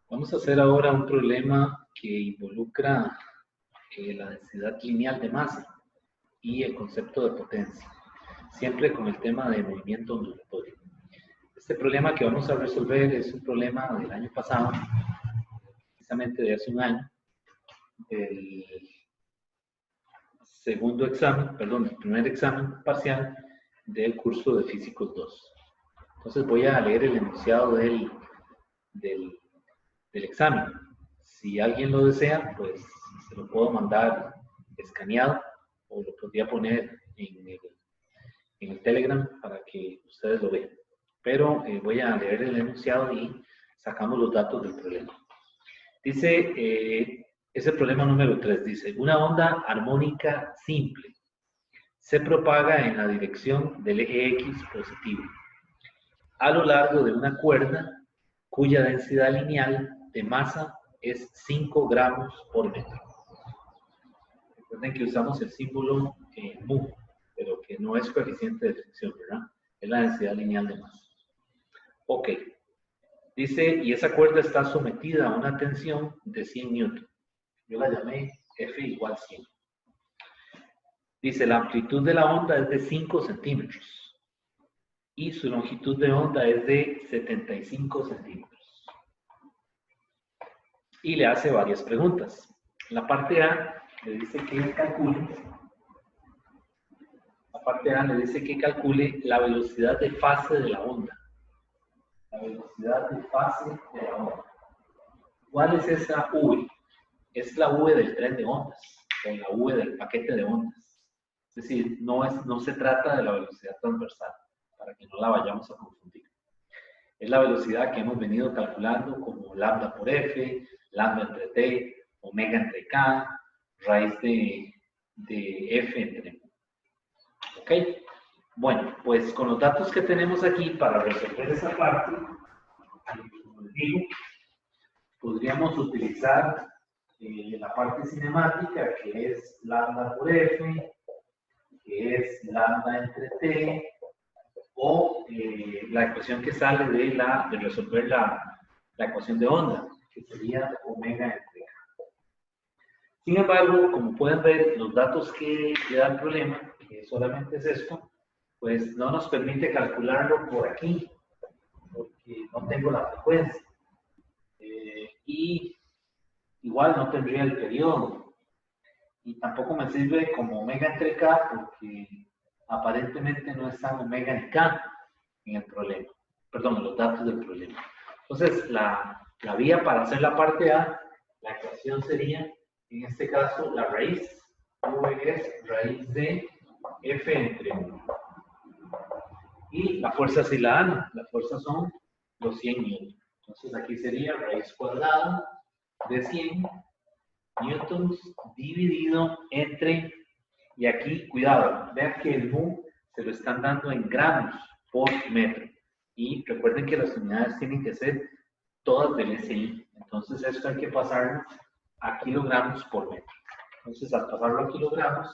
Vamos a hacer ahora un problema que involucra la densidad lineal de masa y el concepto de potencia, siempre con el tema de movimiento ondulatorio. Este problema que vamos a resolver es un problema del año pasado, precisamente de hace un año, del segundo examen, perdón, el primer examen parcial del curso de Físicos 2. Entonces voy a leer el enunciado del examen. Si alguien lo desea, pues se lo puedo mandar escaneado o lo podría poner en el Telegram para que ustedes lo vean. Pero voy a leer el enunciado y sacamos los datos del problema. Dice, es el problema número 3, dice, una onda armónica simple se propaga en la dirección del eje X positivo a lo largo de una cuerda cuya densidad lineal de masa es 5 gramos por metro. Recuerden que usamos el símbolo mu, pero que no es coeficiente de fricción, ¿verdad? Es la densidad lineal de masa. Ok. Dice, y esa cuerda está sometida a una tensión de 100 newton. Yo la llamé F igual 100. Dice, la amplitud de la onda es de 5 centímetros y su longitud de onda es de 75 centímetros. Y le hace varias preguntas. En la parte A le dice que calcule, la velocidad de fase de la onda. La velocidad de fase de la onda. ¿Cuál es esa V? Es la V del tren de ondas, o la V del paquete de ondas. Es decir, no se trata de la velocidad transversal, para que no la vayamos a confundir. Es la velocidad que hemos venido calculando como lambda por F, lambda entre T, omega entre K, raíz de F entre M. ¿Ok? Bueno, pues con los datos que tenemos aquí para resolver esa parte, como les digo, podríamos utilizar la parte cinemática, que es lambda por F, que es lambda entre T, o la ecuación que sale de resolver la ecuación de onda, que sería omega entre K. Sin embargo, como pueden ver, los datos que da el problema, que solamente es esto, pues no nos permite calcularlo por aquí, porque no tengo la frecuencia. Y igual no tendría el periodo. Y tampoco me sirve como omega entre K, porque aparentemente no están omega ni K en el problema. Perdón, en los datos del problema. Entonces, la vía para hacer la parte A, la ecuación sería, en este caso, la raíz. V es raíz de F entre 1. Y la fuerza sí la dan. La fuerza son los 100 newtons. Entonces, aquí sería raíz cuadrada de 100 newtons dividido entre, y aquí, cuidado, vean que el mu se lo están dando en gramos por metro. Y recuerden que las unidades tienen que ser todas del SI. Entonces, esto hay que pasarlo a kilogramos por metro. Entonces, al pasarlo a kilogramos,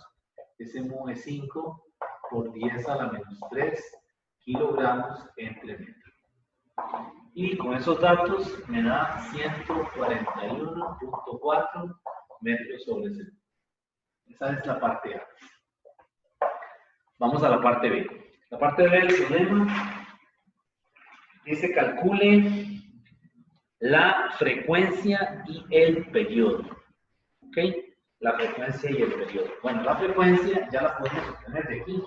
ese mu es 5 por 10 a la menos 3 kilogramos entre metro. Y con esos datos me da 141.4 metros sobre segundo. Esa es la parte A. Vamos a la parte B. La parte B del problema dice calcule la frecuencia y el periodo. ¿Ok? La frecuencia y el periodo. Bueno, la frecuencia ya la podemos obtener de aquí,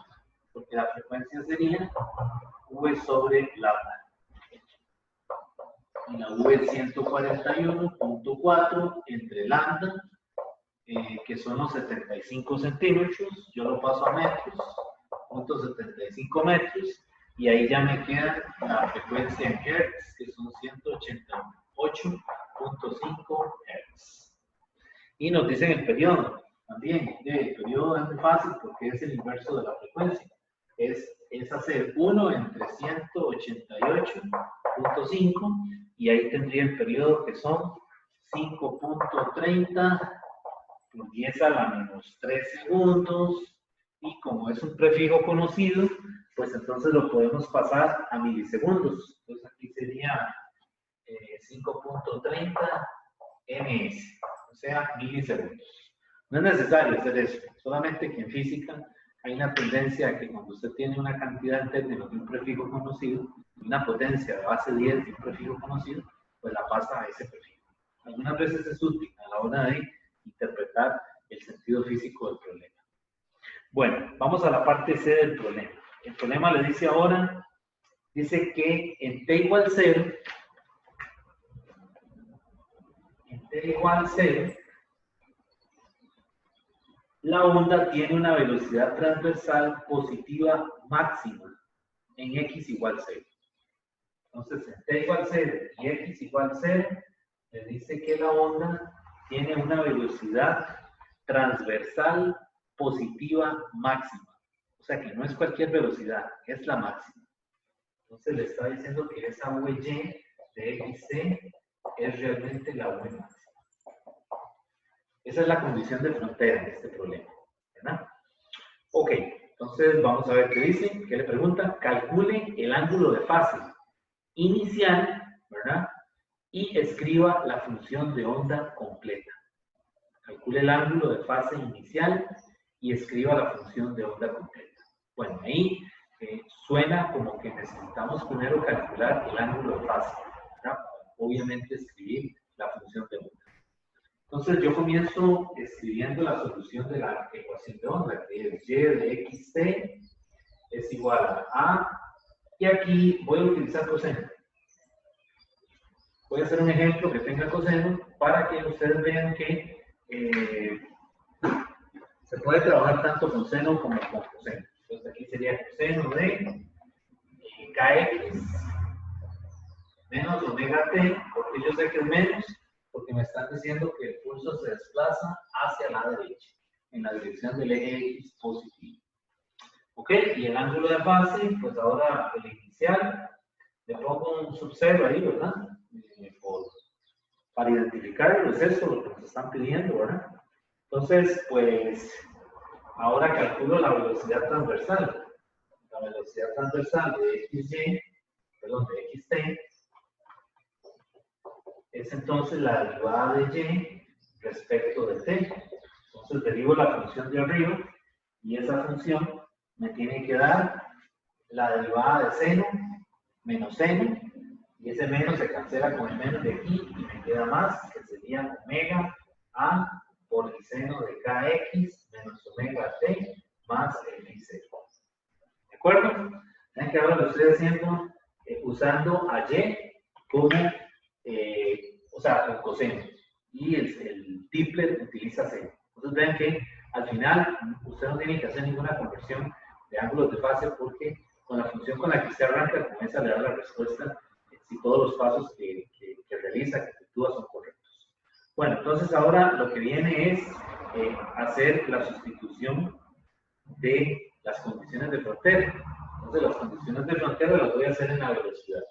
porque la frecuencia sería V sobre lambda. Y la V es 141.4 entre lambda, que son los 75 centímetros, yo lo paso a metros, 0.75 metros, y ahí ya me queda la frecuencia en hertz, que son 188.5 hertz. Y nos dicen el periodo, también, el periodo es muy fácil porque es el inverso de la frecuencia, es hacer 1 entre 188.5, y ahí tendría el periodo que son 5.30 por 10 a la menos 3 segundos, y como es un prefijo conocido, pues entonces lo podemos pasar a milisegundos. Entonces aquí sería 5.30 ms, o sea, milisegundos. No es necesario hacer eso, solamente que en física hay una tendencia a que cuando usted tiene una cantidad en términos de un prefijo conocido, una potencia de base 10 de un prefijo conocido, pues la pasa a ese prefijo. Algunas veces es útil a la hora de interpretar el sentido físico del problema. Bueno, vamos a la parte C del problema. El problema le dice ahora, dice que en t igual 0, la onda tiene una velocidad transversal positiva máxima en x igual 0. Entonces, en t igual 0 y x igual 0, le dice que la onda tiene una velocidad transversal positiva máxima. O sea que no es cualquier velocidad, es la máxima. Entonces le está diciendo que esa VY de XC es realmente la V máxima. Esa es la condición de frontera de este problema, ¿verdad? Ok, entonces vamos a ver qué dice, qué le pregunta. Calcule el ángulo de fase inicial, ¿verdad? Y escriba la función de onda completa. Calcule el ángulo de fase inicial y escriba la función de onda completa. Bueno, ahí suena como que necesitamos primero calcular el ángulo de fase, ¿verdad? Obviamente escribir la función de onda. Entonces yo comienzo escribiendo la solución de la ecuación de onda, que es y de xt es igual a, y aquí voy a utilizar coseno. Voy a hacer un ejemplo que tenga coseno para que ustedes vean que se puede trabajar tanto con seno como con coseno. Entonces aquí sería coseno de kx menos omega t, porque yo sé que es menos, porque me están diciendo que el pulso se desplaza hacia la derecha, en la dirección del eje X positivo. Ok, y el ángulo de fase, pues ahora el inicial, le pongo un sub-0 ahí, ¿verdad? Para identificarlo, es esto lo que nos están pidiendo, ¿verdad? Entonces, pues, ahora calculo la velocidad transversal. La velocidad transversal de XY, perdón, de XT, es entonces la derivada de y respecto de t. Entonces derivo la función de arriba y esa función me tiene que dar la derivada de seno menos seno, y ese menos se cancela con el menos de aquí y me queda más, que sería omega a por el seno de kx menos omega t más el y. ¿De acuerdo? Ven que ahora lo estoy haciendo usando a y como o sea, el coseno, y el Tipler utiliza seno. Entonces vean que al final usted no tiene que hacer ninguna conversión de ángulos de fase porque con la función con la que usted arranca, con esa le da la respuesta si todos los pasos que realiza, que efectúa son correctos. Bueno, entonces ahora lo que viene es hacer la sustitución de las condiciones de frontera. Entonces las condiciones de frontera las voy a hacer en la velocidad.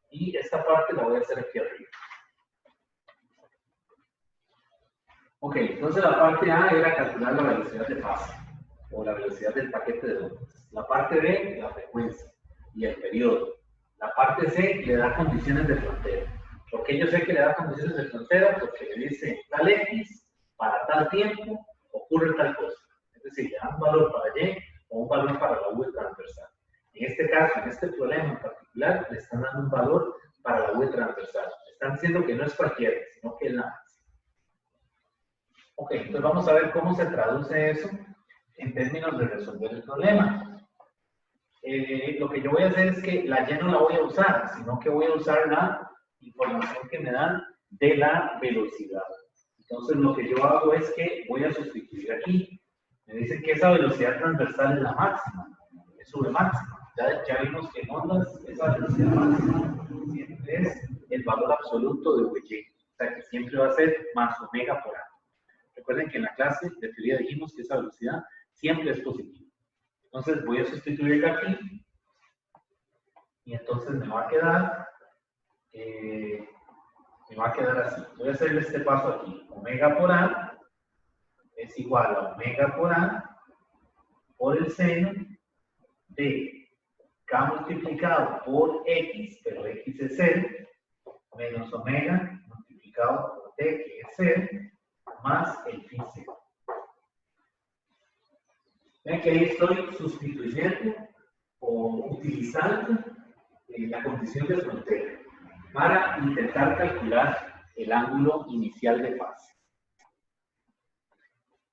Y esta parte la voy a hacer aquí arriba. Ok, entonces la parte A era calcular la velocidad de fase, o la velocidad del paquete de ondas. La parte B, la frecuencia y el periodo. La parte C le da condiciones de frontera. ¿Por qué yo sé que le da condiciones de frontera? Porque le dice tal X, para tal tiempo, ocurre tal cosa. Es decir, le da un valor para Y o un valor para la V transversal. En este caso, en este problema en particular, le están dando un valor para la V transversal. Le están diciendo que no es cualquiera, sino que es la máxima. Ok, entonces vamos a ver cómo se traduce eso en términos de resolver el problema. Lo que yo voy a hacer es que la Y no la voy a usar, sino que voy a usar la información que me dan de la velocidad. Entonces lo que yo hago es que voy a sustituir aquí. Me dicen que esa velocidad transversal es la máxima, es V máxima. Ya vimos que en ondas esa velocidad máxima siempre es el valor absoluto de VY. O sea que siempre va a ser más omega por A. Recuerden que en la clase de teoría dijimos que esa velocidad siempre es positiva. Entonces voy a sustituirla aquí. Y entonces me va a quedar así. Voy a hacerle este paso aquí. Omega por A es igual a omega por A por el seno de K multiplicado por X, pero X es 0, menos omega multiplicado por t, que es 0, más el phi 0. Ven que ahí estoy sustituyendo o utilizando la condición de frontera para intentar calcular el ángulo inicial de fase.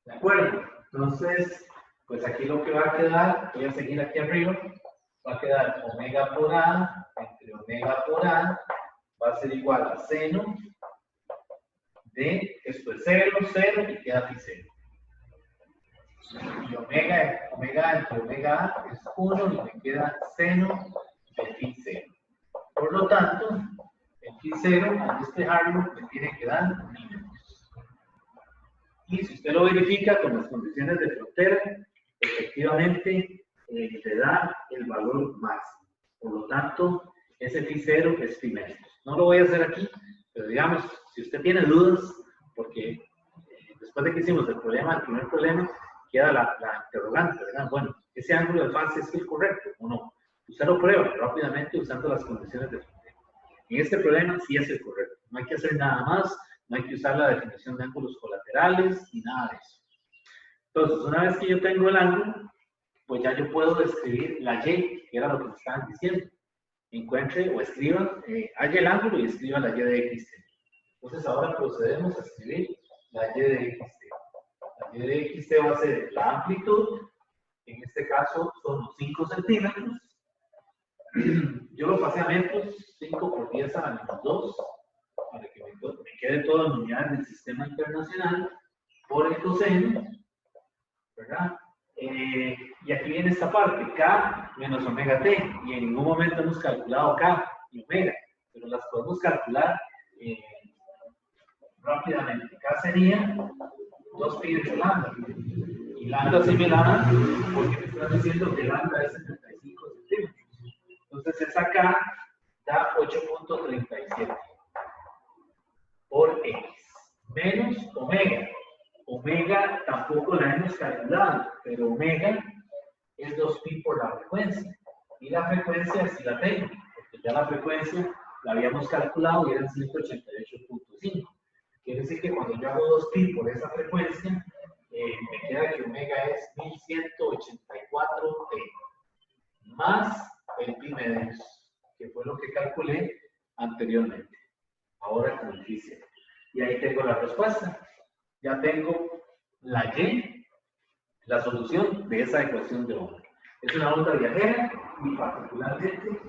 ¿De acuerdo? Entonces, pues aquí lo que va a quedar, voy a seguir aquí arriba, va a quedar omega por a entre omega por a, va a ser igual a seno de, esto es 0, 0 y queda phi 0. Y omega entre omega a es 1 y me queda seno de phi 0. Por lo tanto, el phi 0, al despejarlo, me tiene que dar -. Y si usted lo verifica con las condiciones de frontera, efectivamente le da el valor máximo. Por lo tanto, ese phi 0 es phi menos. No lo voy a hacer aquí, pero digamos, si usted tiene dudas, porque después de que hicimos el primer problema, queda la interrogante, ¿verdad? Bueno, ¿ese ángulo de fase es el correcto o no? Usted lo prueba rápidamente usando las condiciones de frontera. En este problema sí es el correcto. No hay que hacer nada más, no hay que usar la definición de ángulos colaterales ni nada de eso. Entonces, una vez que yo tengo el ángulo, pues ya yo puedo describir la y, que era lo que me estaban diciendo. Encuentre o escriba, haga el ángulo y escriba la y de xt. Entonces, ahora procedemos a escribir la y de xt. La y de xt va a ser la amplitud, en este caso son los 5 centímetros. Yo lo pasé a metros, 5 por 10 a la menos 2, para que me quede todo en unidades del sistema internacional, por el coseno, ¿verdad? Y aquí viene esta parte, K menos omega t, y en ningún momento hemos calculado K y omega, pero las podemos calcular rápidamente. K sería 2 pi de lambda, y lambda similar, porque me están diciendo que lambda es 75 centímetros. Entonces esa K da 8.37 por X, menos omega. Omega tampoco la hemos calculado, pero omega es 2pi por la frecuencia. Y la frecuencia sí la tengo, porque ya la frecuencia la habíamos calculado y eran 188.5. Quiere decir que cuando yo hago 2pi por esa frecuencia, me queda que omega es 1184t, más el pi medios, que fue lo que calculé anteriormente. Ahora con el phi 0. Y ahí tengo la respuesta. Ya tengo la y, la solución de esa ecuación de onda. Es una onda viajera y particularmente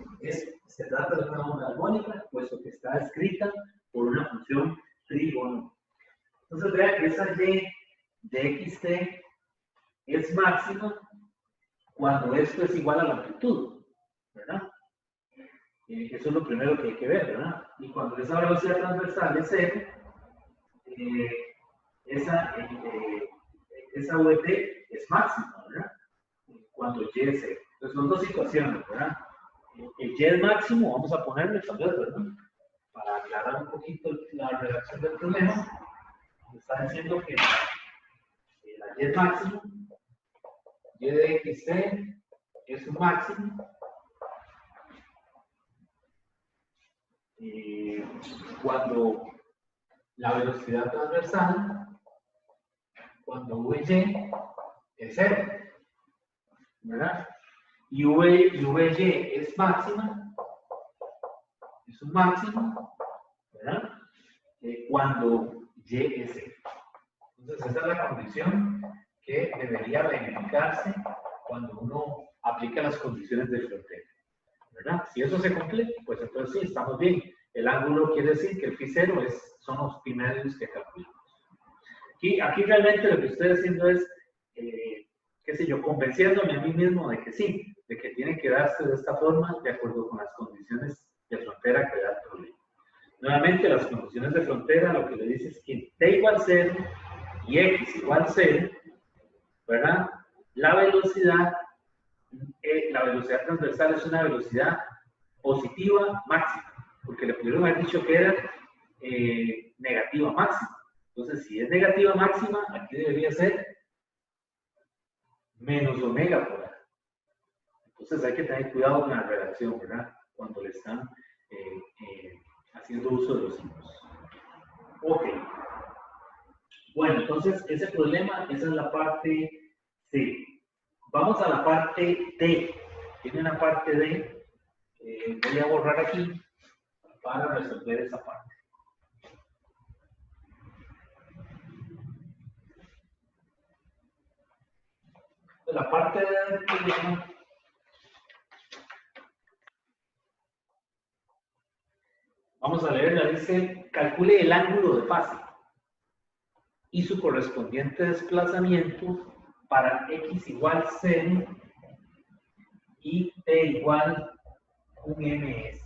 se trata de una onda armónica, puesto que está escrita por una función trigonómica. Entonces vean que esa y de xt es máxima cuando esto es igual a la amplitud, ¿verdad? Eso es lo primero que hay que ver, ¿verdad? Y cuando esa velocidad transversal es 0, esa VT es máxima, ¿verdad? Cuando y es 0. Entonces son dos situaciones, ¿verdad? El y es máximo, vamos a ponerle tal vez, ¿verdad? Para aclarar un poquito la redacción del problema, me está diciendo que la y es máximo, y de xt es un máximo, cuando la velocidad transversal, cuando VY es 0, ¿verdad? Y VY es máxima, es un máximo, ¿verdad? Cuando Y es 0. Entonces, esa es la condición que debería verificarse cuando uno aplica las condiciones de frontera, ¿verdad? Si eso se cumple, pues entonces sí, estamos bien. El ángulo quiere decir que el phi 0 son los pi medios que calculamos. Aquí realmente lo que estoy haciendo es, qué sé yo, convenciéndome a mí mismo de que sí, de que tiene que darse de esta forma de acuerdo con las condiciones de frontera que da el problema. Nuevamente, las condiciones de frontera lo que le dice es que t igual 0 y x igual 0, ¿verdad? La velocidad transversal es una velocidad positiva máxima, porque le pudieron haber dicho que era negativa máxima. Entonces, si es negativa máxima, aquí debería ser menos omega por A. Entonces, hay que tener cuidado con la redacción, ¿verdad? Cuando le están haciendo uso de los signos. Ok. Bueno, entonces ese problema, esa es la parte C. Vamos a la parte D. Tiene una parte D. Voy a borrar aquí para resolver esa parte. La parte D del problema vamos a leerla, dice, calcule el ángulo de fase y su correspondiente desplazamiento para x igual 0 y t igual un ms.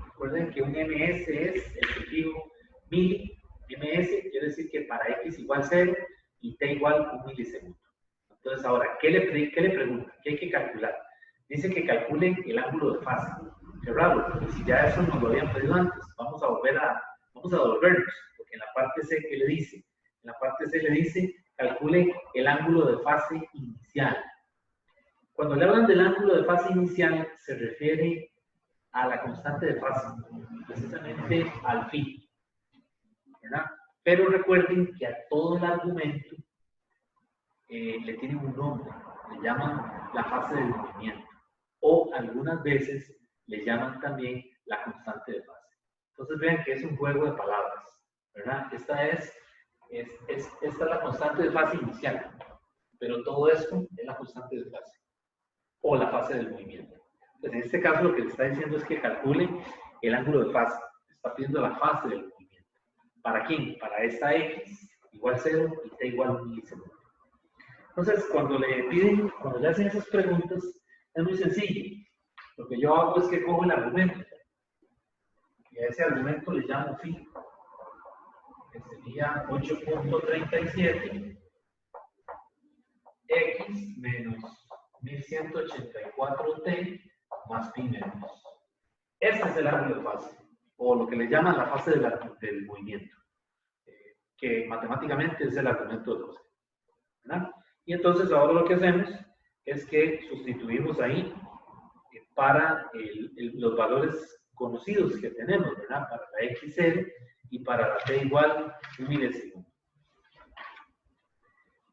Recuerden que un ms es el prefijo mili, ms quiere decir que para x igual 0 y t igual 1 milisegundo. Entonces ahora, ¿qué le pregunta? ¿Qué hay que calcular? Dice que calcule el ángulo de fase. Qué raro, porque si ya eso nos lo habían pedido antes, vamos a devolvernos, porque en la parte C, ¿qué le dice? En la parte C le dice, calcule el ángulo de fase inicial. Cuando le hablan del ángulo de fase inicial, se refiere a la constante de fase, precisamente al phi, ¿verdad? Pero recuerden que a todo el argumento le tienen un nombre, le llaman la fase del movimiento, o algunas veces le llaman también la constante de fase. Entonces vean que es un juego de palabras, ¿verdad? Esta es la constante de fase inicial, pero todo esto es la constante de fase, o la fase del movimiento. Entonces, en este caso lo que le está diciendo es que calcule el ángulo de fase, está pidiendo la fase del movimiento. ¿Para quién? Para esta x igual 0 y t igual 1 milisegundo. Entonces, cuando le hacen esas preguntas, es muy sencillo. Lo que yo hago es que cojo el argumento. Y a ese argumento le llamo phi. Que sería 8.37 x menos 1184t más pi menos. Este es el ángulo de fase, o lo que le llaman la fase del movimiento, que matemáticamente es el argumento de coseno, ¿verdad? Y entonces ahora lo que hacemos es que sustituimos ahí para los valores conocidos que tenemos, ¿verdad? Para la x0 y para la t igual 1 milisegundo.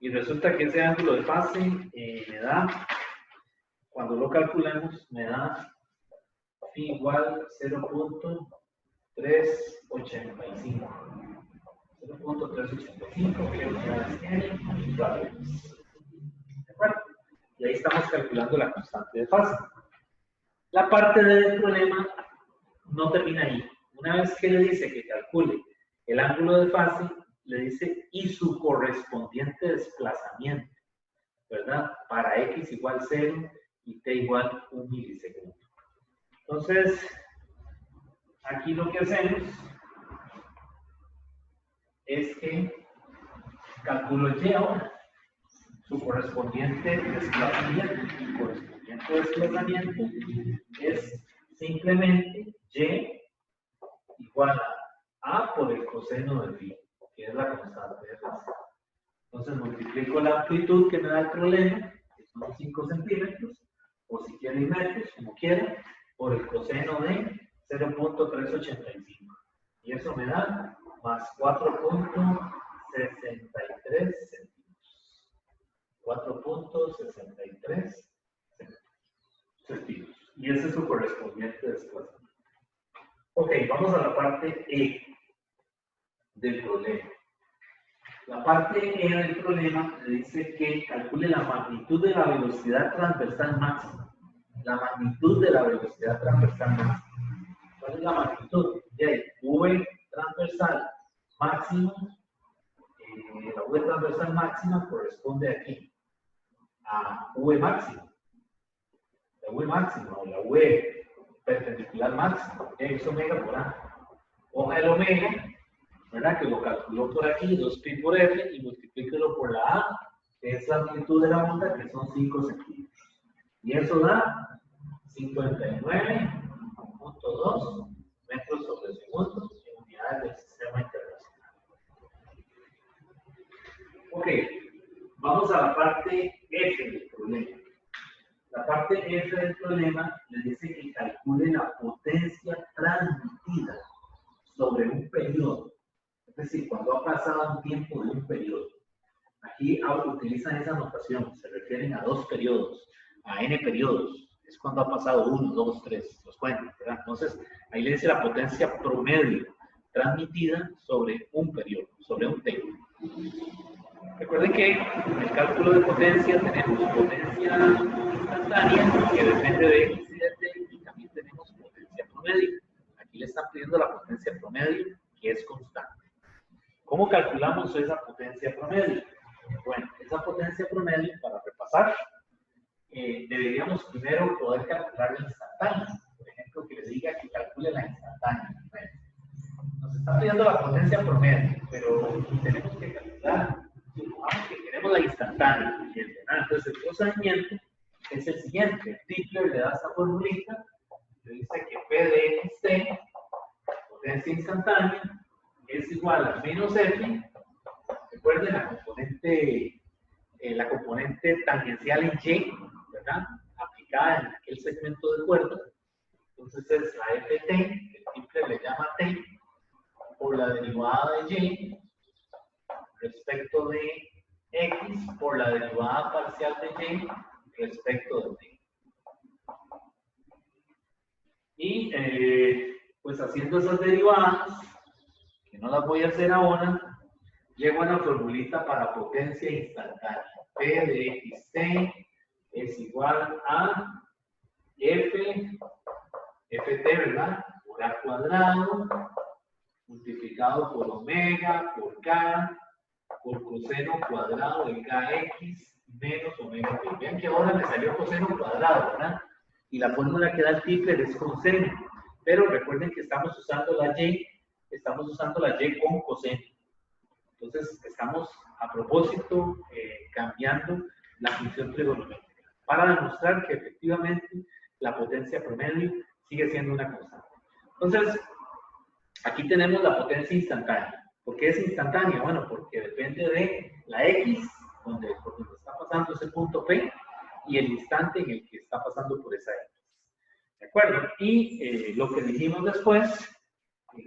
Y resulta que ese ángulo de fase me da, cuando lo calculamos, me da phi igual 0.385. 0.385, que es n valores. ¿De acuerdo? Y ahí estamos calculando la constante de fase. La parte del problema no termina ahí. Una vez que le dice que calcule el ángulo de fase, le dice y su correspondiente desplazamiento, ¿verdad? Para x igual 0 y t igual 1 milisegundo. Entonces, aquí lo que hacemos es que calculo y ahora su correspondiente desplazamiento. Su correspondiente desplazamiento es simplemente y igual a por el coseno de phi, que es la constante de fase. Entonces multiplico la amplitud que me da el problema, que son 5 centímetros, o si quieren metros, como quieran, por el coseno de 0.385. Y eso me da más 4.63 centímetros. 4.63 centímetros. Y ese es su correspondiente desplazamiento. Ok, vamos a la parte E del problema. La parte E del problema le dice que calcule la magnitud de la velocidad transversal máxima. La magnitud de la velocidad transversal máxima. ¿Cuál es la magnitud? V transversal máxima. La V transversal máxima corresponde aquí a V máxima. La V máxima o la V perpendicular máxima. Es omega por A. Coja el omega, ¿verdad? Que lo calculó por aquí, 2pi por f, y multiplíquelo por la A, que es la amplitud de la onda, que son 5 centímetros. Y eso da 59.2 metros sobre segundo en unidades del sistema internacional. Ok, vamos a la parte F del problema. La parte F del problema le dice que calcule la potencia transmitida sobre un periodo. Es decir, cuando ha pasado un tiempo de un periodo. Aquí utilizan esa notación, se refieren a 2 periodos, a n periodos. Es cuando ha pasado 1, 2, 3, los cuentan, ¿verdad? Entonces, ahí le dice la potencia promedio transmitida sobre un periodo, sobre un t. Recuerden que en el cálculo de potencia tenemos potencia instantánea, que depende de x y de t, y también tenemos potencia promedio. Aquí le están pidiendo la potencia promedio, que es constante. ¿Cómo calculamos esa potencia promedio? Bueno, esa potencia promedio, para repasar, deberíamos primero poder calcular la instantánea. Por ejemplo, que les diga que calcule la instantánea. Bueno, nos está pidiendo la potencia promedio, pero tenemos que calcular, supongamos que queremos la instantánea. Entonces, el procedimiento es el siguiente. Tipler le da esta formulita, le dice que P de xt, potencia instantánea, es igual a menos F. Recuerden la componente tangencial en Y, ¿verdad? Aplicada en aquel segmento de cuerda. Entonces es la ft, que el Tipler le llama t, por la derivada de Y respecto de X por la derivada parcial de Y respecto de t. Y pues haciendo esas derivadas, que no las voy a hacer ahora, llego a una formulita para potencia instantánea. P de xt es igual a ft, ¿verdad? Por a cuadrado, multiplicado por omega, por k, por coseno cuadrado de kx menos omega t. Vean que ahora me salió coseno cuadrado, ¿verdad? Y la fórmula que da el Tipler es coseno. Pero recuerden que estamos usando la y con coseno. Entonces, estamos a propósito cambiando la función trigonométrica para demostrar que efectivamente la potencia promedio sigue siendo una constante. Entonces, aquí tenemos la potencia instantánea. ¿Por qué es instantánea? Bueno, porque depende de la X, por donde está pasando ese punto P, y el instante en el que está pasando por esa X. ¿De acuerdo? Y lo que dijimos después,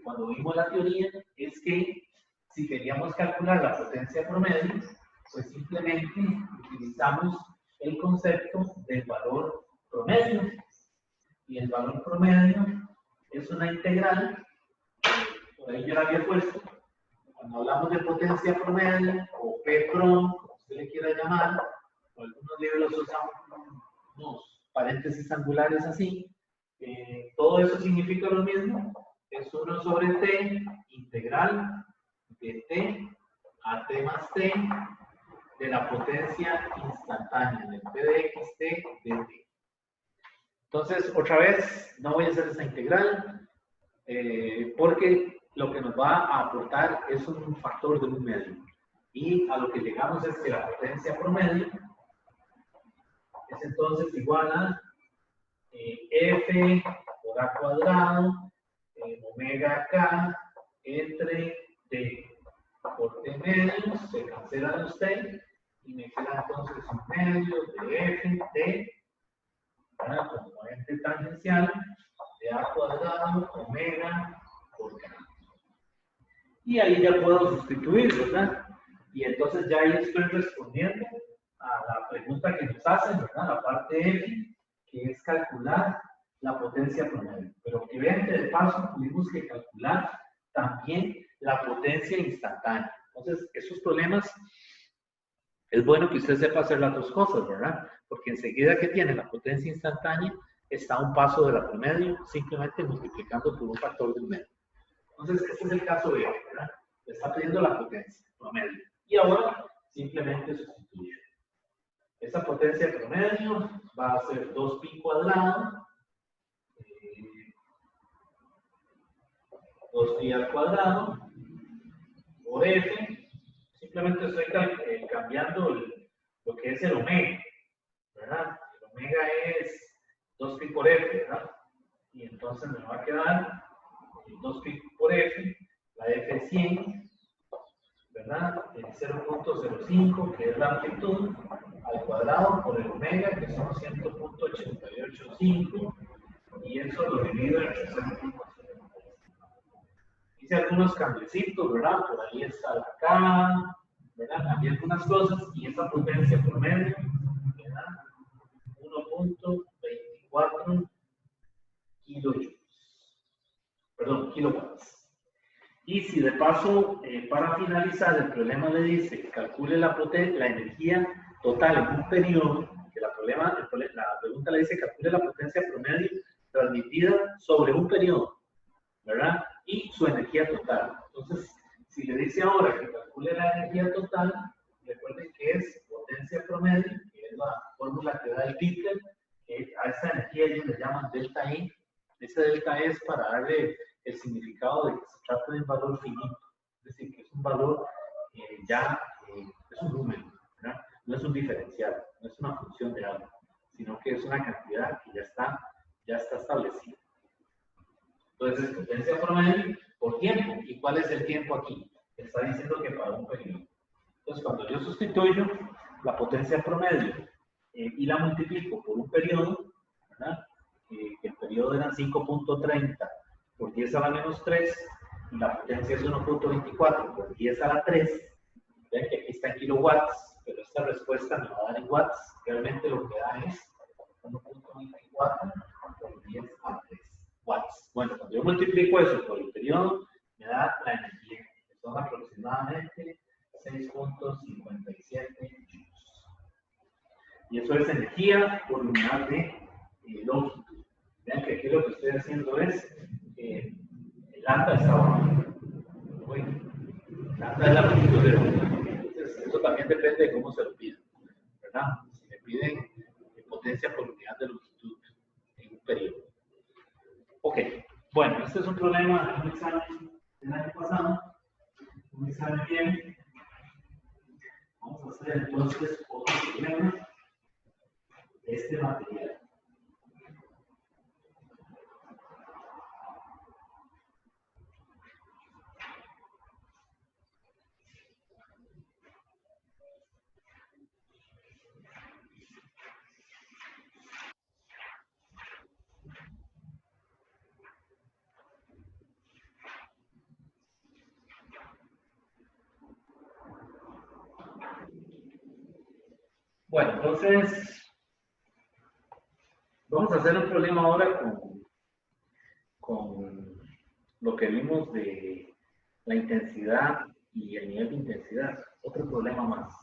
cuando vimos la teoría, es que si queríamos calcular la potencia promedio, pues simplemente utilizamos el concepto del valor promedio. Y el valor promedio es una integral, por ahí yo la había puesto, cuando hablamos de potencia promedio, o P-prom, como usted le quiera llamar, o algunos libros usan unos paréntesis angulares así, todo eso significa lo mismo, es 1 sobre t, integral de t a t más t, de la potencia instantánea, del p de xt de t. Entonces, otra vez, no voy a hacer esa integral, porque lo que nos va a aportar es un factor de un medio. Y a lo que llegamos es que la potencia promedio es entonces igual a f por a cuadrado, omega k, entre t por t medios, se cancelan los t, y me queda entonces un medio de f t, una componente tangencial de a cuadrado, omega por k. Y ahí ya puedo sustituir, ¿verdad? Y entonces ya ahí estoy respondiendo a la pregunta que nos hacen, ¿verdad? La parte F, que es calcular la potencia promedio. Pero que vean que de paso tuvimos que calcular también la potencia instantánea. Entonces, esos problemas, es bueno que usted sepa hacer las dos cosas, ¿verdad? Porque enseguida que tiene la potencia instantánea, está a un paso de la promedio, simplemente multiplicando por un factor del medio. Entonces, este es el caso de hoy, ¿verdad? Le está pidiendo la potencia promedio. Y ahora, simplemente sustituye. Esa potencia promedio va a ser 2pi cuadrado, 2pi al cuadrado, por f. Simplemente estoy cambiando lo que es el omega, ¿verdad? El omega es 2pi por f, ¿verdad? Y entonces me va a quedar 2pi por f, la f es 100, ¿verdad? El 0.05, que es la amplitud, al cuadrado por el omega, que son 100.885, y eso lo divido entre 0.0. Y hice algunos cambiecitos, ¿verdad? Por ahí está la K, ¿verdad? Cambié algunas cosas y esa potencia promedio, ¿verdad? 1.24 kilowatts. Y si de paso, para finalizar, el problema le dice, calcule la energía total en un periodo, que la pregunta le dice, calcule la potencia promedio transmitida sobre un periodo, ¿verdad? Y su energía total. Entonces, si le dice ahora que calcule la energía total, recuerden que es potencia promedio, que es la fórmula que da el Beaker, que a esta energía ellos le llaman delta E. Ese delta E es para darle el significado de que se trata de un valor finito, es decir, que es un valor es un número, ¿verdad? No es un diferencial, no es una función de algo, sino que es una cantidad que ya está establecida. Entonces, potencia promedio por tiempo. ¿Y cuál es el tiempo aquí? Está diciendo que para un periodo. Entonces, cuando yo sustituyo la potencia promedio y la multiplico por un periodo, ¿verdad? Que el periodo eran 5.30 por 10 a la menos 3, y la potencia es 1.24 por 10 a la 3. Vean que aquí está en kilowatts, pero esta respuesta me va a dar en watts. Realmente lo que da es 1.24 por 10 a la 3 watts. Bueno, cuando yo multiplico eso por el periodo, me da la energía, que son aproximadamente 6.57 joules. Y eso es energía por unidad de longitud. Vean que aquí lo que estoy haciendo es, el lambda está abajo. Lambda es la longitud de onda. Entonces, eso también depende de cómo se lo piden, ¿verdad? Si me piden potencia por unidad de longitud en un periodo. Ok, bueno, este es un problema de un examen del año pasado, un examen bien. Vamos a hacer entonces otro problema de este material. Bueno, entonces, vamos a hacer un problema ahora con lo que vimos de la intensidad y el nivel de intensidad. Otro problema más.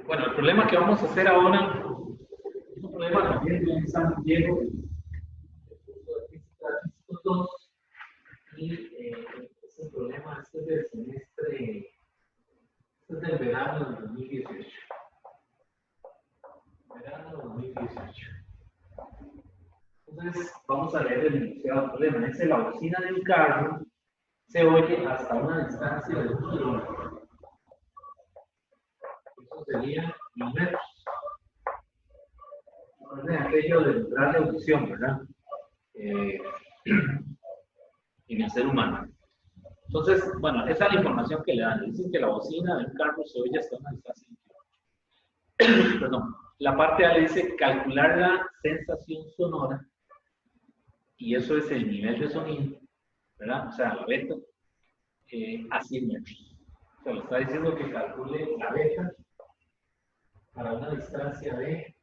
Bueno, el problema que vamos a hacer ahora es un problema también de un San Diego, y es un problema, este es del semestre, este es del verano del 2018. Verano del 2018. Entonces, vamos a leer el enunciado problema. Dice: la bocina de un carro se oye hasta una distancia de 1 kilómetro. Eso sería 1.000 metros. Es aquello de umbral de audición, ¿verdad? En el ser humano. Entonces, bueno, esa es la información que le dan. Le dicen que la bocina de un carro se oye hasta una distancia de 1 kilómetro. Perdón. La parte A le dice calcular la sensación sonora, y eso es el nivel de sonido, ¿verdad? O sea, la beta, a 100 metros. O sea, le está diciendo que calcule la beta para una distancia de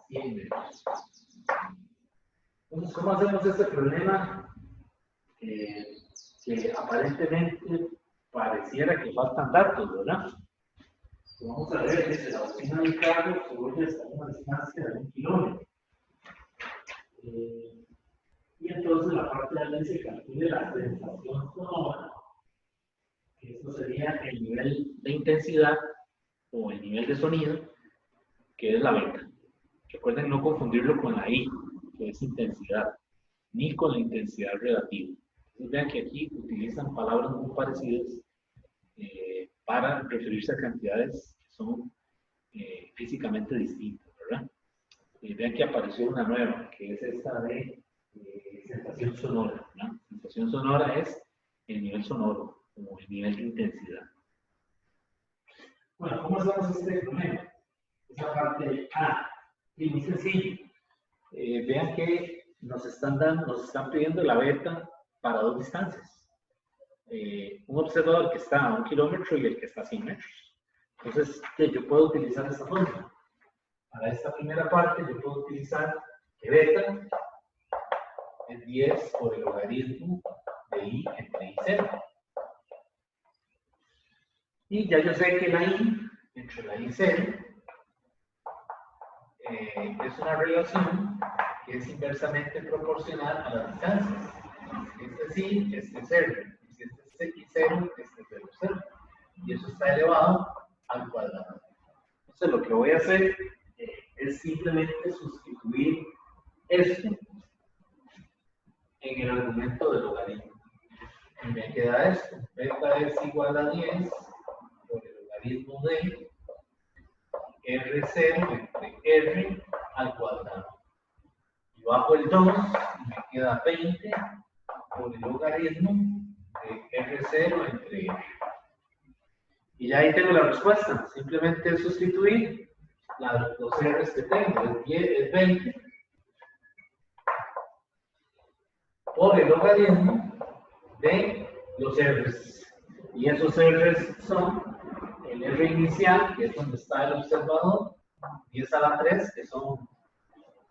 100 metros. Entonces, ¿cómo hacemos este problema? Que aparentemente pareciera que faltan datos, ¿verdad? Vamos a ver, dice: la bocina del carro se oye hasta una distancia de 1 kilómetro. Y Y entonces la parte de análisis calcule la sensación sonora, que esto sería el nivel de intensidad o el nivel de sonido, que es la beta. Recuerden no confundirlo con la I, que es intensidad, ni con la intensidad relativa. Entonces vean que aquí utilizan palabras muy parecidas para referirse a cantidades que son físicamente distintas, ¿verdad? Vean que apareció una nueva, que es esta de sensación sonora, ¿no? Sensación sonora es el nivel sonoro, como el nivel de intensidad. Bueno, ¿cómo hacemos este problema? Esa parte A, y muy sencillo. Vean que nos están pidiendo la beta para dos distancias. Un observador que está a 1 kilómetro y el que está a 100 metros. Entonces, yo puedo utilizar esta fórmula. Para esta primera parte, yo puedo utilizar que beta es 10 por el logaritmo de I entre I0. Y ya yo sé que la I entre la I0 es una relación que es inversamente proporcional a las distancias. Este sí, este es 0. Si este es I0, este es 0. Y eso está elevado al cuadrado. Entonces lo que voy a hacer es simplemente sustituir esto en el argumento del logaritmo. Y me queda esto. Beta es igual a 10 por el logaritmo de R0 entre R al cuadrado. Y bajo el 2 y me queda 20 por el logaritmo de R0 entre R. Y ya ahí tengo la respuesta. Simplemente sustituir los R's que tengo. Es 20 por el logaritmo de los R's. Y esos R's son el R inicial, que es donde está el observador, 10 a la 3, que son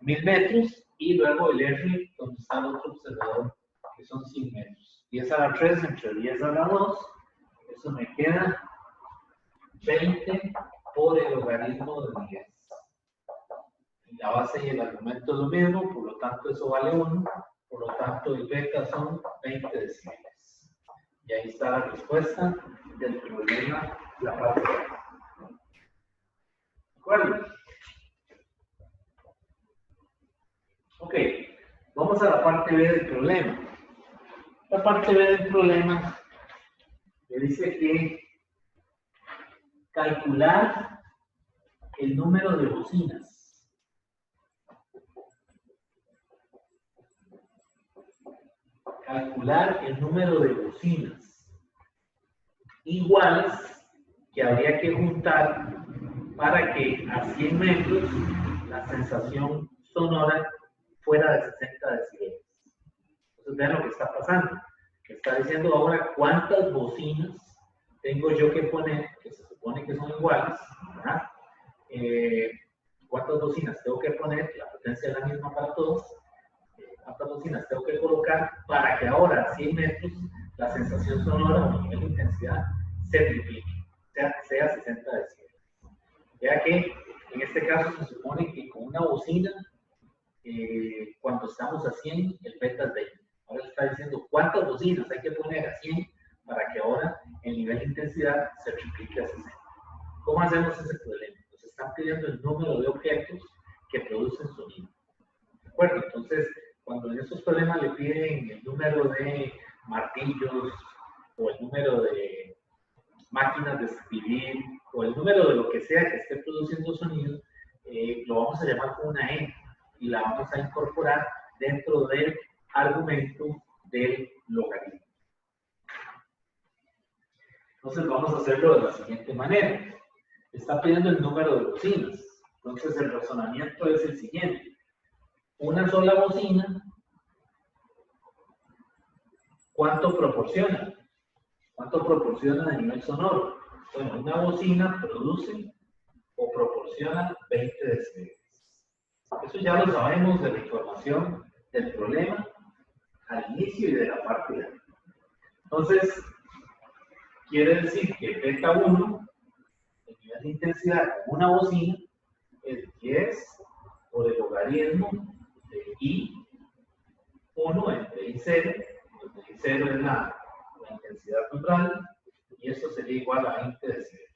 1000 metros, y luego el R donde está el otro observador, que son 100 metros. 10 a la 3 entre 10 a la 2, eso me queda 20 por el logaritmo de 10. La base y el argumento es lo mismo, por lo tanto eso vale 1, por lo tanto el beta son 20 decibeles. Y ahí está la respuesta del problema, la parte B. ¿De acuerdo? Ok, vamos a la parte B del problema. La parte B del problema me dice que calcular el número de bocinas. Calcular el número de bocinas iguales que habría que juntar para que a 100 metros la sensación sonora fuera de 60 decibeles. Entonces vean lo que está pasando. Que está diciendo ahora cuántas bocinas tengo yo que poner, que se supone que son iguales, ¿verdad? ¿Cuántas bocinas tengo que poner? La potencia es la misma para todos. ¿Cuántas bocinas tengo que colocar para que ahora a 100 metros la sensación sonora o nivel de intensidad se triplique, sea 60 decibeles? Ya que en este caso se supone que con una bocina, cuando estamos a 100, el beta es 20. Ahora está diciendo cuántas bocinas hay que poner a 100 para que ahora el nivel de intensidad se triplique a 60. ¿Cómo hacemos ese problema? Nos están pidiendo el número de objetos que producen sonido. ¿De acuerdo? Entonces, cuando en estos problemas le piden el número de martillos o el número de máquinas de escribir o el número de lo que sea que esté produciendo sonido, lo vamos a llamar con una N y la vamos a incorporar dentro del argumento del logaritmo. Entonces vamos a hacerlo de la siguiente manera. Está pidiendo el número de bocinas. Entonces el razonamiento es el siguiente. Una sola bocina, ¿cuánto proporciona? ¿Cuánto proporciona de nivel sonoro? Bueno, una bocina produce o proporciona 20 decibeles. Eso ya lo sabemos de la información del problema al inicio y de la parte A. Entonces, quiere decir que beta 1, el nivel de intensidad con una bocina, es 10 por el logaritmo de I 1 entre I0, donde I0 es la intensidad total, y esto sería igual a 20 decibeles.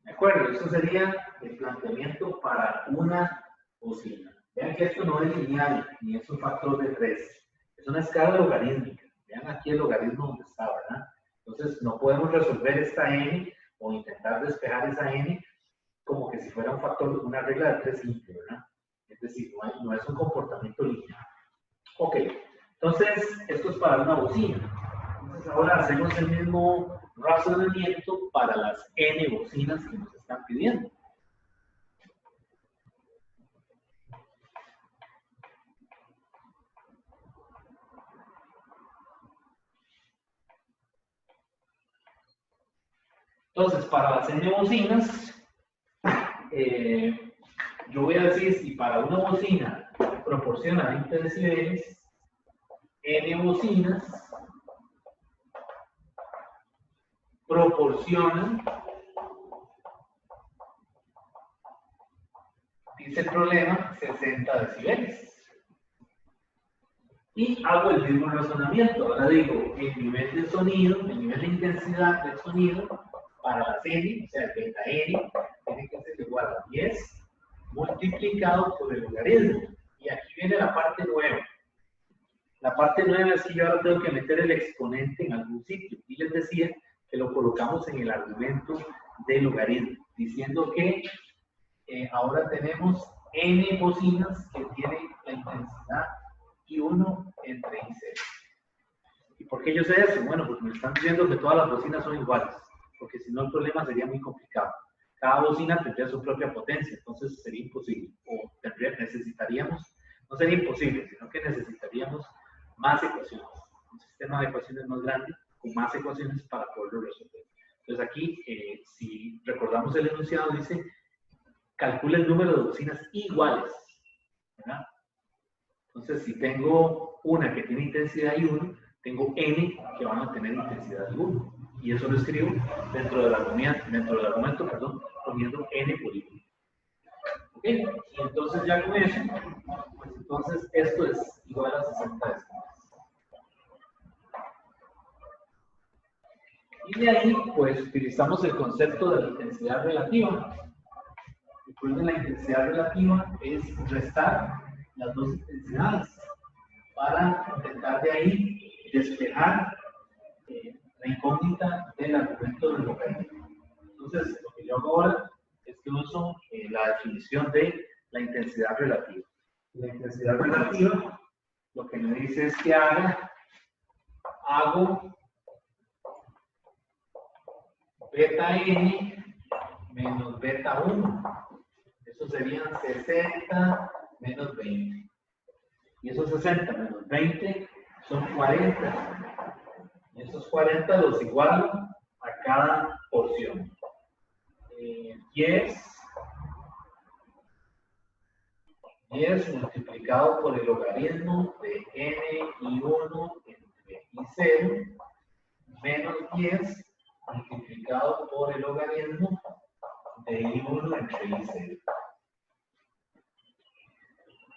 ¿De acuerdo? Eso sería el planteamiento para una bocina. Vean que esto no es lineal, ni es un factor de 3. Es una escala logarítmica. Vean aquí el logaritmo donde está, ¿verdad? Entonces, no podemos resolver esta n o intentar despejar esa n como que si fuera un factor, una regla de 3 simple, ¿verdad? Es decir, no es un comportamiento lineal. Ok, entonces, esto es para una bocina. Entonces, ahora hacemos el mismo razonamiento para las n bocinas que nos están pidiendo. Entonces, para las n bocinas, yo voy a decir si para una bocina proporciona 20 decibeles, n bocinas proporcionan, dice el problema, 60 decibeles. Y hago el mismo razonamiento. Ahora digo, el nivel de sonido, el nivel de intensidad del sonido para las n, o sea, el beta n, tiene que ser igual a 10 multiplicado por el logaritmo. Y aquí viene la parte nueva. La parte nueva es que yo ahora tengo que meter el exponente en algún sitio. Y les decía que lo colocamos en el argumento del logaritmo, diciendo que ahora tenemos n bocinas que tienen la intensidad I1 entre I0. ¿Y por qué yo sé eso? Bueno, porque me están diciendo que todas las bocinas son iguales, porque si no el problema sería muy complicado. Cada bocina tendría su propia potencia, entonces sería imposible. O necesitaríamos, no sería imposible, sino que necesitaríamos más ecuaciones. Un sistema de ecuaciones más grande, con más ecuaciones para poderlo resolver. Entonces aquí, si recordamos el enunciado, dice, calcula el número de bocinas iguales, ¿verdad? Entonces, si tengo una que tiene intensidad I1, tengo n que van a tener intensidad I1. Y eso lo escribo dentro del argumento, poniendo n por I1. ¿Ok? Y entonces ya con eso, pues entonces esto es igual a 60 decibeles. Y de ahí, pues utilizamos el concepto de la intensidad relativa. Recuerden, la intensidad relativa es restar las dos intensidades para intentar de ahí despejar la incógnita del argumento del logaritmo. Entonces, lo que yo hago ahora es que uso la definición de la intensidad relativa. La intensidad relativa lo que me dice es que hago beta n menos beta 1. Eso serían 60 menos 20. Y esos 60 menos 20 son 40. Y esos 40 los igualo a cada porción. 10 multiplicado por el logaritmo de n y 1 entre i0 menos 10 multiplicado por el logaritmo de i1 entre i0.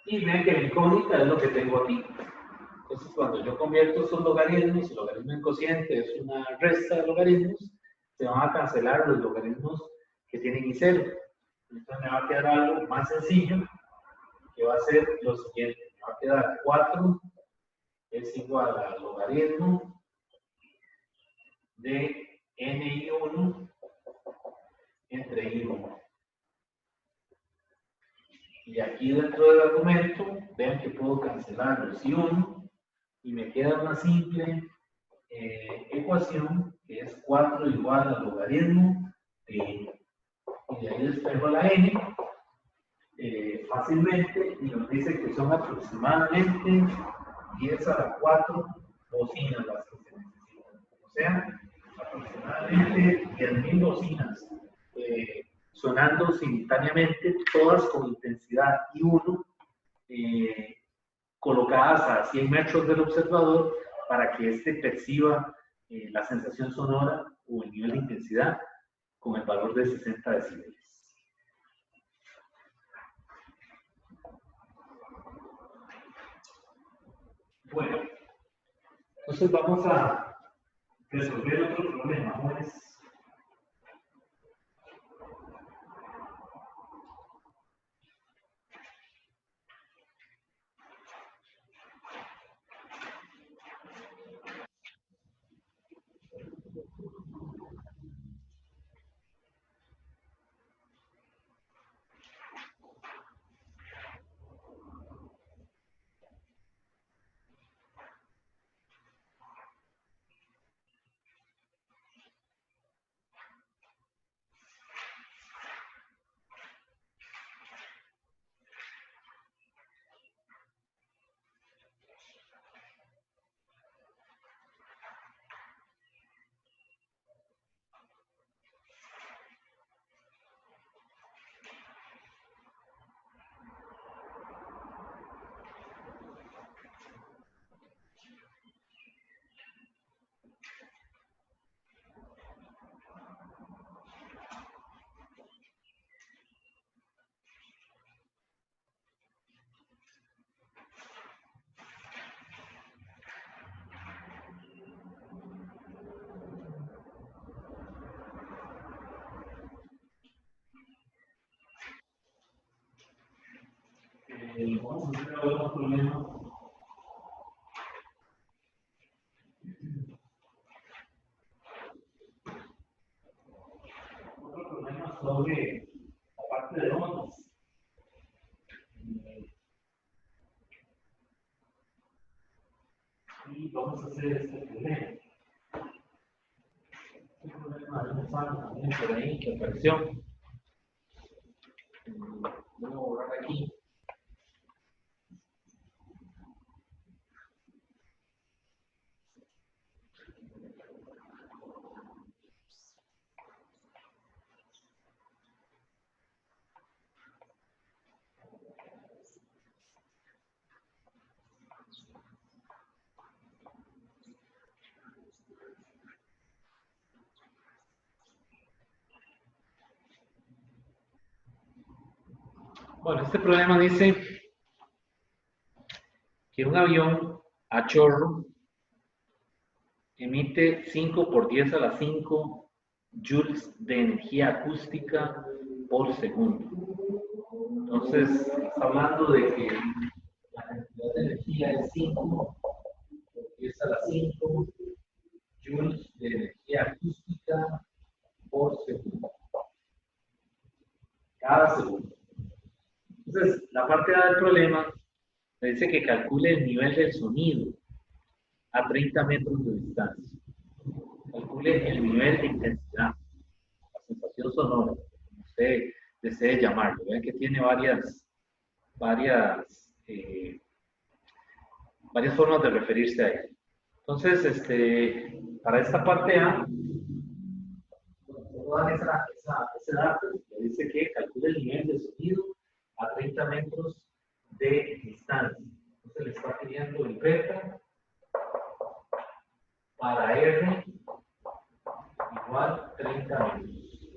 Y ven que mi incógnita es lo que tengo aquí. Entonces, cuando yo convierto estos logaritmos, el logaritmo en cociente es una resta de logaritmos, se van a cancelar los logaritmos que tienen i0. Entonces me va a quedar algo más sencillo, que va a ser lo siguiente. Me va a quedar 4 es igual al logaritmo de ni1 entre i1. Y aquí dentro del argumento, vean que puedo cancelar los i1 y me queda una simple ecuación que es 4 igual al logaritmo de n. Y de ahí despejo la n fácilmente y nos dice que son aproximadamente 10 a la 4 bocinas las que se necesitan. O sea, aproximadamente 10.000 bocinas sonando simultáneamente, todas con intensidad I1, colocadas a 100 metros del observador para que éste perciba la sensación sonora o el nivel de intensidad con el valor de 60 decibeles. Bueno, entonces vamos a resolver otro problema, jóvenes. Vamos a hacer ahora un problema. Otro problema sobre la parte de ondas. Y vamos a hacer este problema. Este problema de un fan también por ahí que apareció. Voy a borrar aquí. Bueno, este problema dice que un avión a chorro emite 5 por 10 a la 5 joules de energía acústica por segundo. Entonces, está hablando de que la cantidad de energía es 5 por 10 a la 5 joules de energía acústica por segundo. Cada segundo. Entonces, la parte A del problema me dice que calcule el nivel del sonido a 30 metros de distancia. Calcule el nivel de intensidad, la sensación sonora, como usted desee llamarlo. Vean que tiene varias formas de referirse a él. Entonces, para esta parte A, toda ese dato le dice que calcule el nivel de sonido a 30 metros de distancia. Entonces le está pidiendo el beta para R igual 30 metros.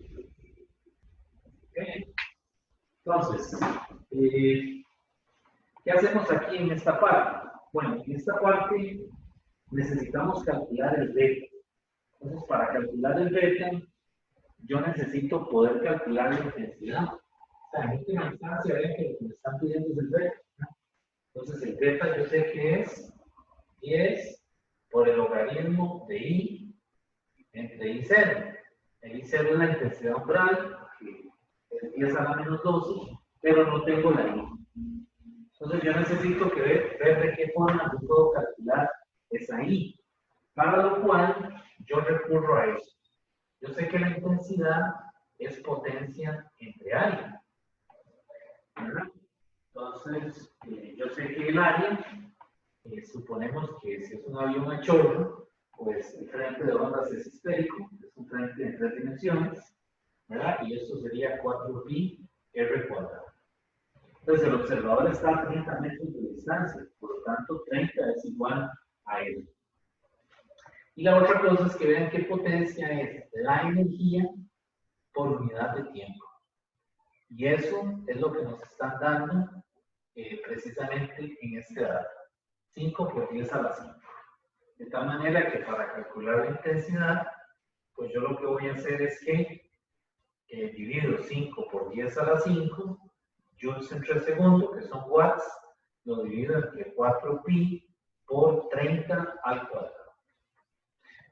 ¿Okay? Entonces, ¿qué hacemos aquí en esta parte? Bueno, en esta parte necesitamos calcular el beta. Entonces, para calcular el beta, yo necesito poder calcular la intensidad. O sea, en última instancia, vean que lo que me están pidiendo es el beta, ¿no? Entonces, el beta yo sé que es 10 por el logaritmo de I entre I0. El I0 es la intensidad umbral, que es 10 a la menos 12, pero no tengo la I. Entonces, yo necesito ver de qué forma yo puedo calcular esa I. Para lo cual, yo recurro a eso. Yo sé que la intensidad es potencia entre área, ¿verdad? Entonces, yo sé que el área, suponemos que si es un avión a chorro, pues el frente de ondas es esférico, es un frente en 3 dimensiones, ¿verdad? Y eso sería 4pi r cuadrado. Entonces, el observador está a 30 metros de distancia, por lo tanto, 30 es igual a L. Y la otra cosa es que vean qué potencia es la energía por unidad de tiempo. Y eso es lo que nos están dando precisamente en este dato. 5 por 10 a la 5. De tal manera que para calcular la intensidad, pues yo lo que voy a hacer es que divido 5 por 10 a la 5, joules entre segundo, que son watts, lo divido entre 4pi por 30 al cuadrado.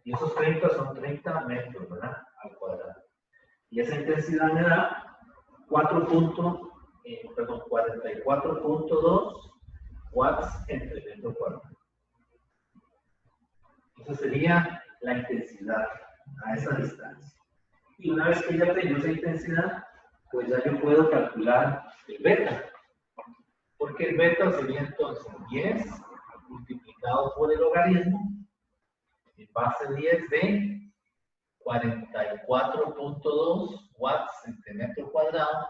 Y esos 30 son 30 metros, ¿verdad? Al cuadrado. Y esa intensidad me da 44.2 watts entre metro cuadrado. Esa sería la intensidad a esa distancia. Y una vez que ya tengo esa intensidad, pues ya yo puedo calcular el beta. Porque el beta sería entonces 10 multiplicado por el logaritmo en base 10 de 44.2 watts entre metro cuadrado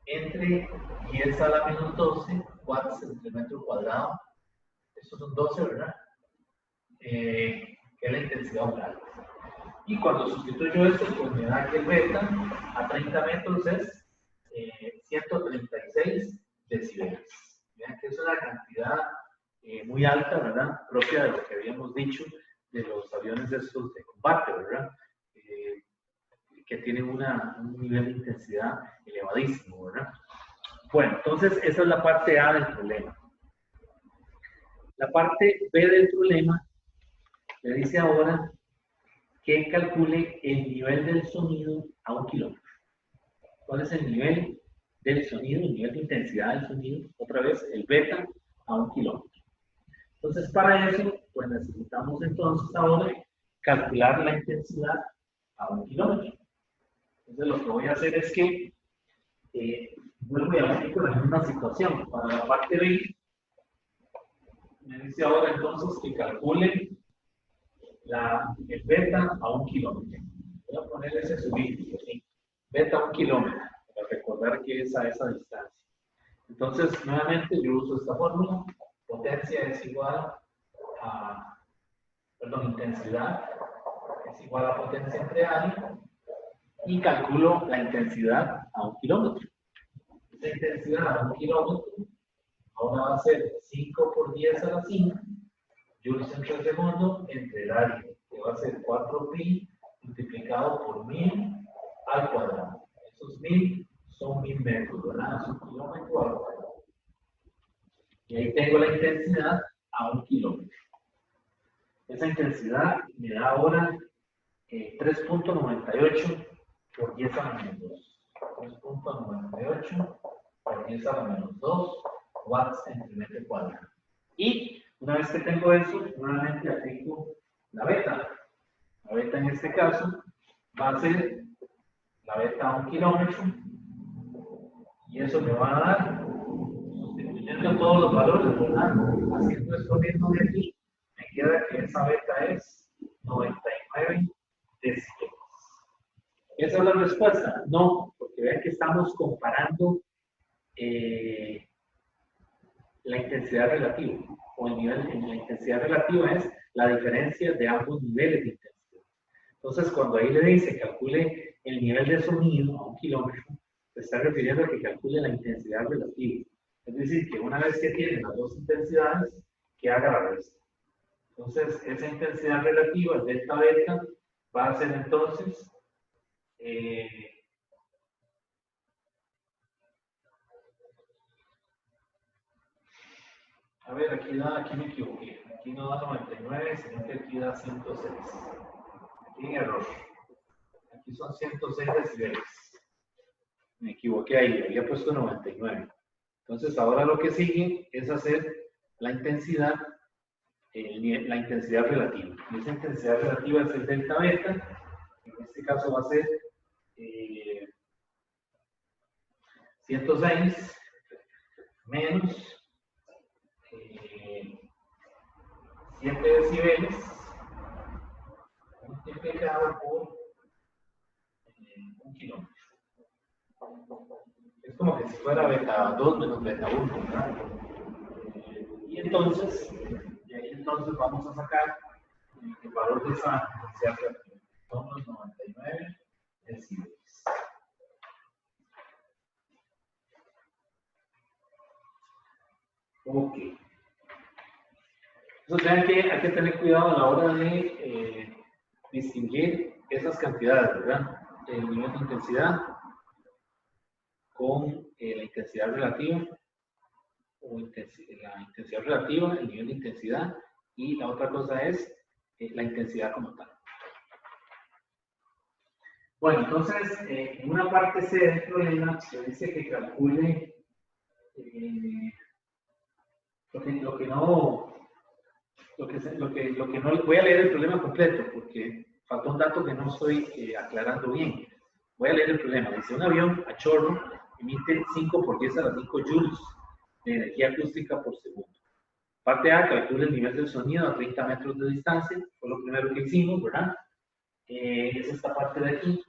entre 10 a la menos 12 watts entre metro cuadrado. Estos son 12, ¿verdad? Que es la intensidad oral. Y cuando sustituyo esto, pues me da que el beta a 30 metros es 136 decibeles. Vean que es una cantidad muy alta, ¿verdad? Propia de lo que habíamos dicho de los aviones estos de combate, ¿verdad? Que tienen un nivel de intensidad elevadísimo, ¿verdad? Bueno, entonces esa es la parte A del problema. La parte B del problema le dice ahora que calcule el nivel del sonido a 1 kilómetro. ¿Cuál es el nivel del sonido, el nivel de intensidad del sonido? Otra vez, el beta a 1 kilómetro. Entonces, para eso, pues necesitamos entonces ahora calcular la intensidad a 1 kilómetro. Entonces, lo que voy a hacer es que vuelvo a aplicar la misma situación. Para la parte B, me dice ahora entonces que calcule el beta a 1 kilómetro. Voy a poner ese subido, ¿sí? Beta a 1 kilómetro, para recordar que es a esa distancia. Entonces, nuevamente yo uso esta fórmula. Potencia es igual a, intensidad es igual a potencia entre área y calculo la intensidad a 1 kilómetro. Esa intensidad a 1 kilómetro ahora va a ser 5 por 10 a la 5 joules entre segundo entre el área, que va a ser 4pi multiplicado por 1000 al cuadrado. Esos 1000 son 1000 metros, ¿verdad? Es 1 kilómetro al cuadrado. Y ahí tengo la intensidad a 1 kilómetro. Esa intensidad me da ahora 3.98 por 10 a la menos 2. 3.98 por 10 a la menos 2 watts entre metro cuadrado. Y una vez que tengo eso, nuevamente aplico la beta. La beta en este caso va a ser la beta a 1 kilómetro. Y eso me va a dar, sustituyendo todos los valores, ¿verdad? Haciendo esto mismo de aquí, me queda que esa beta es 99 decibeles. ¿Esa es la respuesta? No, porque vean que estamos comparando la intensidad relativa, o el nivel de la intensidad relativa es la diferencia de ambos niveles de intensidad. Entonces, cuando ahí le dice calcule el nivel de sonido a 1 kilómetro, se está refiriendo a que calcule la intensidad relativa. Es decir, que una vez que tiene las dos intensidades, que haga la resta. Entonces, esa intensidad relativa, delta beta, va a ser entonces a ver, aquí me equivoqué. Aquí no da 99, sino que aquí da 106. Aquí en error. Aquí son 106 decibeles. Me equivoqué ahí, había puesto 99. Entonces, ahora lo que sigue es hacer la intensidad relativa. Y esa intensidad relativa es el delta beta. En este caso va a ser 106 menos 7 decibeles multiplicado por 1 kilómetro. Es como que si fuera beta 2 menos beta 1, ¿verdad? Y entonces, de ahí entonces vamos a sacar el valor de esa intensidad relativa. Son los 99 decibeles. Ok. Entonces vean que hay que tener cuidado a la hora de distinguir esas cantidades, ¿verdad? El nivel de intensidad con la intensidad relativa, o la intensidad relativa, el nivel de intensidad, y la otra cosa es la intensidad como tal. Bueno, entonces, en una parte C del problema se dice que calcule lo que no voy a leer el problema completo porque falta un dato que no estoy aclarando bien. Voy a leer el problema. Dice, un avión a chorro emite 5 por 10 a la 5 joules de energía acústica por segundo. Parte A, calcula el nivel del sonido a 30 metros de distancia. Fue lo primero que hicimos, ¿verdad? Es esta parte de aquí.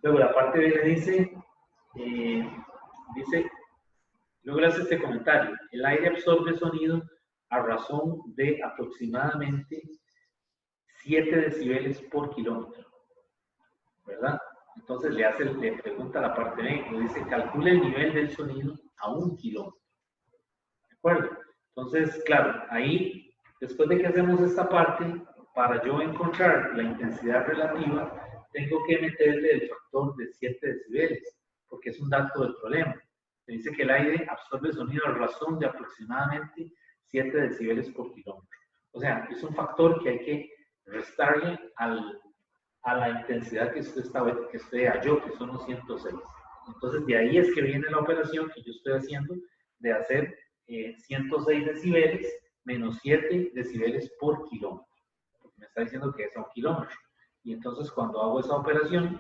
Luego la parte B le dice, luego le hace este comentario. El aire absorbe sonido a razón de aproximadamente 7 decibeles por kilómetro, ¿verdad? Entonces le pregunta a la parte B, le dice, calcula el nivel del sonido a 1 kilómetro. ¿De acuerdo? Entonces, claro, ahí, después de que hacemos esta parte, para yo encontrar la intensidad relativa, tengo que meterle el factor de 7 decibeles, porque es un dato del problema. Se dice que el aire absorbe sonido a razón de aproximadamente 7 decibeles por kilómetro. O sea, es un factor que hay que restarle a la intensidad que usted halló, que son los 106. Entonces, de ahí es que viene la operación que yo estoy haciendo de hacer 106 decibeles menos 7 decibeles por kilómetro. Porque me está diciendo que es a 1 kilómetro. Y entonces, cuando hago esa operación,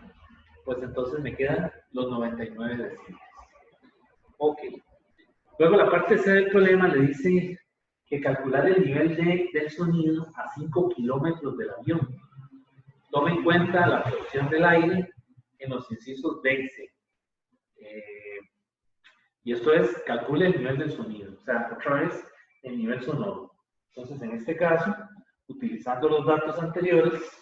pues entonces me quedan los 99 decibeles. Ok. Luego la parte C del problema le dice que calcular el nivel del sonido a 5 kilómetros del avión. Tome en cuenta la absorción del aire en los incisos B y C. Y esto es, calcule el nivel del sonido. O sea, otra vez, el nivel sonoro. Entonces, en este caso, utilizando los datos anteriores,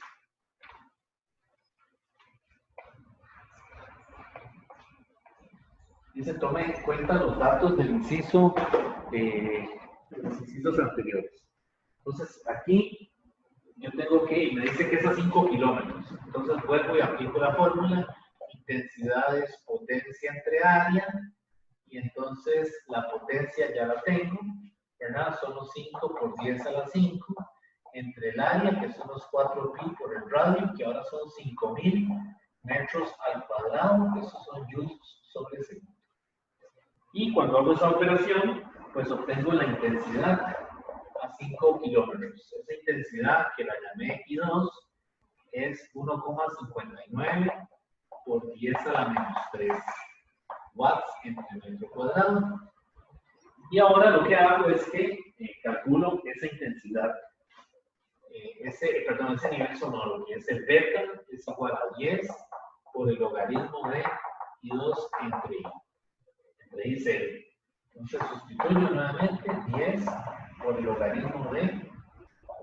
dice, tome en cuenta los datos del inciso, de los incisos anteriores. Entonces, aquí yo tengo que, me dice que es a 5 kilómetros. Entonces, vuelvo y aplico la fórmula. Intensidad es potencia entre área. Y entonces, la potencia ya la tengo, ¿verdad? Son los 5 por 10 a la 5. Entre el área, que son los 4pi por el radio, que ahora son 5000 metros al cuadrado. Esos son joules sobre segundo. Y cuando hago esa operación, pues obtengo la intensidad a 5 kilómetros. Esa intensidad, que la llamé I2, es 1,59 por 10 a la menos 3 watts entre metro cuadrado. Y ahora lo que hago es que calculo esa intensidad, ese nivel sonoro, que es el beta, es igual a 10 por el logaritmo de I2 entre I. Entre I 0. Entonces sustituyo nuevamente 10 por el logaritmo de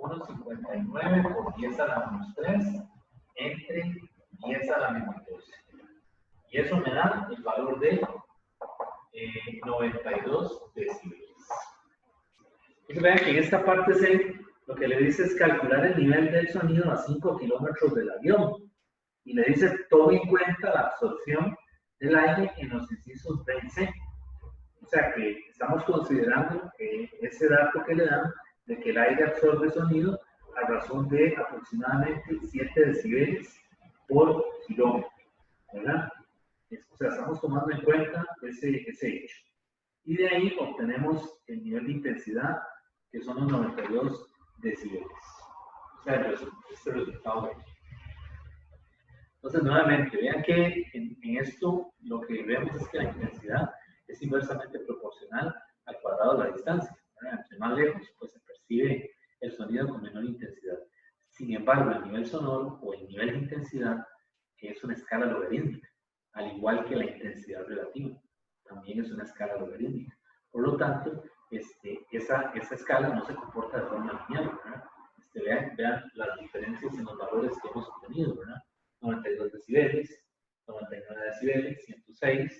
1,59 por 10 a la menos 3 entre 10 a la menos 12. Y eso me da el valor de 92 decibeles. Entonces vean que en esta parte C lo que le dice es calcular el nivel del sonido a 5 kilómetros del avión. Y le dice, tome en cuenta la absorción del aire en los incisos B y C. O sea que estamos considerando ese dato que le dan de que el aire absorbe sonido a razón de aproximadamente 7 decibeles por kilómetro, ¿verdad? O sea, estamos tomando en cuenta ese hecho. Y de ahí obtenemos el nivel de intensidad, que son los 92 decibeles. O sea, este resultado de aquí. Entonces, nuevamente, vean que en esto lo que vemos es que la intensidad es inversamente proporcional al cuadrado de la distancia. Entre más lejos, pues se percibe el sonido con menor intensidad. Sin embargo, el nivel sonoro o el nivel de intensidad es una escala logarítmica, al igual que la intensidad relativa. También es una escala logarítmica. Por lo tanto, esa escala no se comporta de forma lineal, ¿verdad? Vean las diferencias en los valores que hemos obtenido, ¿verdad? 92 decibeles, 99 decibeles, 106,